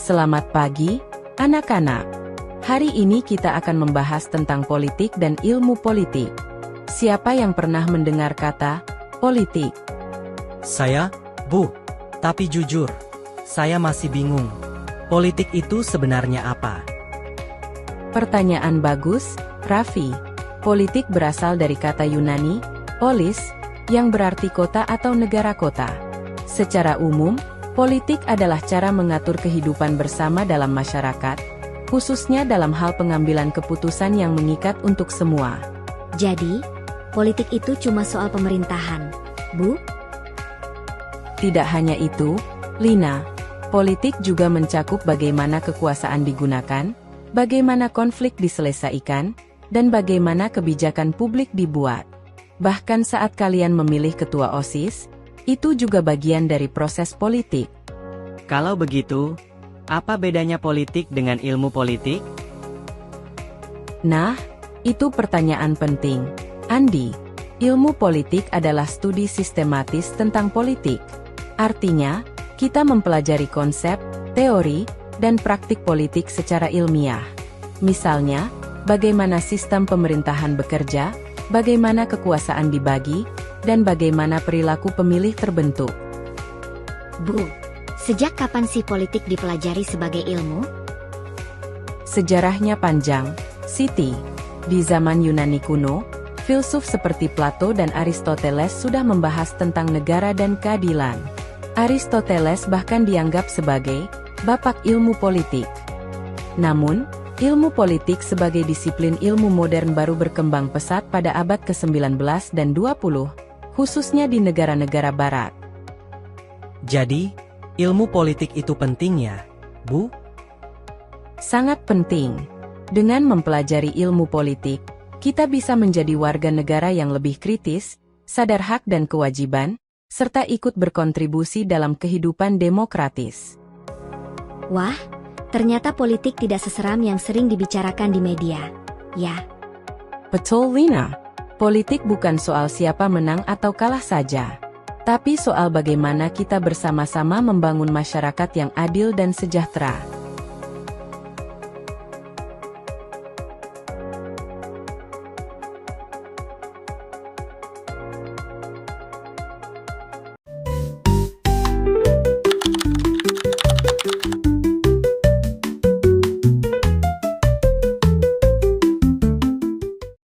Selamat pagi, anak-anak. Hari ini kita akan membahas tentang politik dan ilmu politik. Siapa yang pernah mendengar kata politik? Saya, Bu. Tapi jujur, saya masih bingung. Politik itu sebenarnya apa? Pertanyaan bagus, Raffi. Politik berasal dari kata Yunani, polis, yang berarti kota atau negara kota. Secara umum, politik adalah cara mengatur kehidupan bersama dalam masyarakat, khususnya dalam hal pengambilan keputusan yang mengikat untuk semua. Jadi, politik itu cuma soal pemerintahan, Bu? Tidak hanya itu, Lina. Politik juga mencakup bagaimana kekuasaan digunakan, bagaimana konflik diselesaikan, dan bagaimana kebijakan publik dibuat. Bahkan saat kalian memilih ketua OSIS, itu juga bagian dari proses politik. Kalau begitu, apa bedanya politik dengan ilmu politik? Nah, itu pertanyaan penting. Andi, ilmu politik adalah studi sistematis tentang politik. Artinya, kita mempelajari konsep, teori, dan praktik politik secara ilmiah. Misalnya, bagaimana sistem pemerintahan bekerja, bagaimana kekuasaan dibagi, dan bagaimana perilaku pemilih terbentuk. Bu, sejak kapan sih politik dipelajari sebagai ilmu? Sejarahnya panjang, Siti. Di zaman Yunani kuno, filsuf seperti Plato dan Aristoteles sudah membahas tentang negara dan keadilan. Aristoteles bahkan dianggap sebagai bapak ilmu politik. Namun, ilmu politik sebagai disiplin ilmu modern baru berkembang pesat pada abad ke-19 dan 20, khususnya di negara-negara barat. Jadi, ilmu politik itu penting ya, Bu? Sangat penting. Dengan mempelajari ilmu politik, kita bisa menjadi warga negara yang lebih kritis, sadar hak dan kewajiban, serta ikut berkontribusi dalam kehidupan demokratis. Wah, ternyata politik tidak seseram yang sering dibicarakan di media. Ya. Betul, Lina. Politik bukan soal siapa menang atau kalah saja, tapi soal bagaimana kita bersama-sama membangun masyarakat yang adil dan sejahtera.